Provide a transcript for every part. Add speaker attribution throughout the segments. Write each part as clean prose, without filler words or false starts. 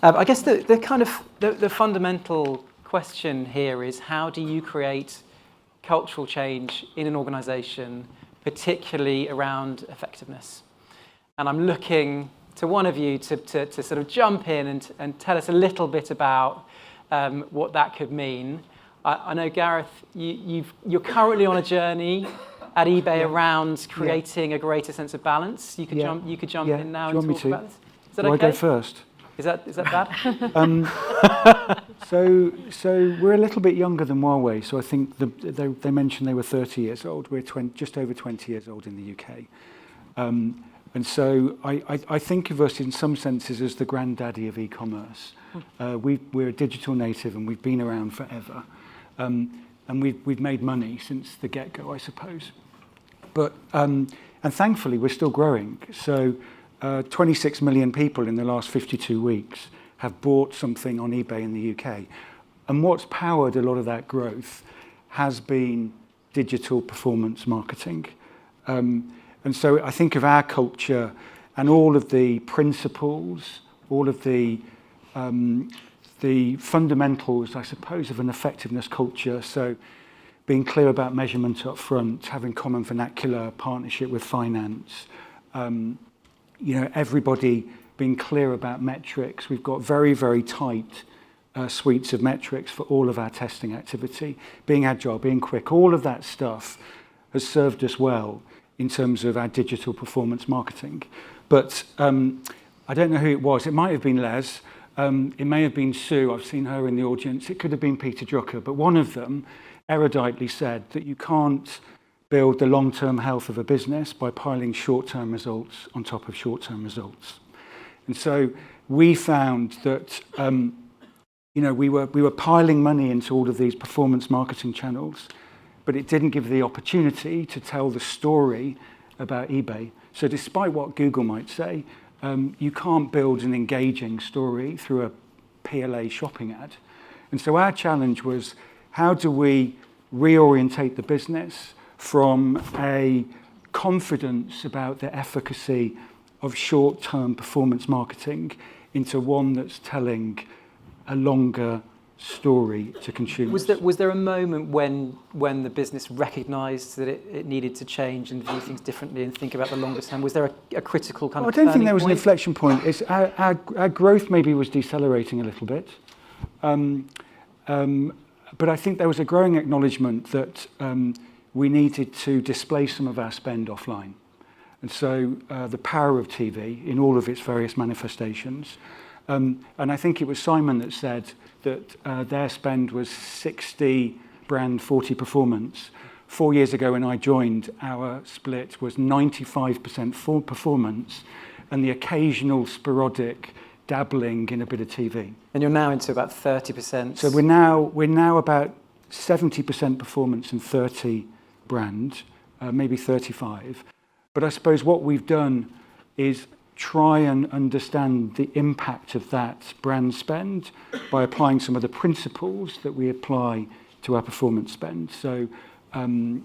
Speaker 1: I guess the fundamental question here is, how do you create cultural change in an organisation, particularly around effectiveness? And I'm looking to one of you to sort of jump in and tell us a little bit about what that could mean. I know, Gareth, you're currently on a journey at eBay around creating a greater sense of balance. You could jump in now and talk about this. Is that okay?
Speaker 2: I go first?
Speaker 1: Is that bad?
Speaker 2: So we're a little bit younger than Huawei. So I think they mentioned they were 30 years old. We're just over 20 years old in the UK. And so I think of us in some senses as the granddaddy of e-commerce. We're a digital native and we've been around forever. And we've made money since the get-go, I suppose. But and thankfully we're still growing. So 26 million people in the last 52 weeks have bought something on eBay in the UK. And what's powered a lot of that growth has been digital performance marketing. And so I think of our culture and all of the principles, all of the fundamentals, I suppose, of an effectiveness culture. So being clear about measurement up front, having common vernacular, partnership with finance, everybody being clear about metrics. We've got very, very tight suites of metrics for all of our testing activity. Being agile, being quick, all of that stuff has served us well in terms of our digital performance marketing. But I don't know who it was. It might have been Les. It may have been Sue. I've seen her in the audience. It could have been Peter Drucker. But one of them eruditely said that you can't build the long-term health of a business by piling short-term results on top of short-term results. And so we found that we were piling money into all of these performance marketing channels, but it didn't give the opportunity to tell the story about eBay. So despite what Google might say, you can't build an engaging story through a PLA shopping ad. And so our challenge was, how do we reorientate the business from a confidence about the efficacy of short-term performance marketing into one that's telling a longer story to consumers?
Speaker 1: Was there a moment when the business recognised that it needed to change and view things differently and think about the longer term? Was there a critical kind of
Speaker 2: I don't think there was
Speaker 1: point?
Speaker 2: an inflection point. It's our growth maybe was decelerating a little bit. But I think there was a growing acknowledgement that we needed to displace some of our spend offline. And so the power of TV in all of its various manifestations. And I think it was Simon that said that their spend was 60 brand, 40 performance. 4 years ago when I joined, our split was 95% full performance and the occasional sporadic dabbling in a bit of TV.
Speaker 1: And you're now into about 30%.
Speaker 2: So we're now about 70% performance and 30 brand, maybe 35. But I suppose what we've done is try and understand the impact of that brand spend by applying some of the principles that we apply to our performance spend. So, and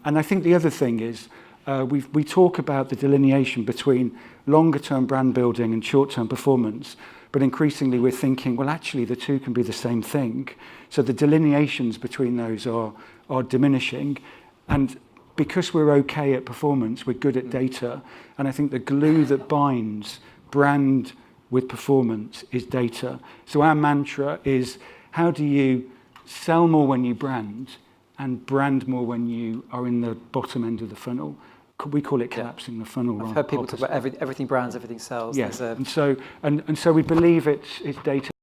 Speaker 2: I think the other thing is we talk about the delineation between longer-term brand building and short-term performance, but increasingly we're thinking, well, actually the two can be the same thing. So the delineations between those are diminishing, and because we're okay at performance, we're good at data, and I think the glue that binds brand with performance is data. So our mantra is, how do you sell more when you brand and brand more when you are in the bottom end of the funnel? We call it collapsing the funnel.
Speaker 1: I've heard people talk about everything brands, everything sells.
Speaker 2: Yes, and so we believe it's data.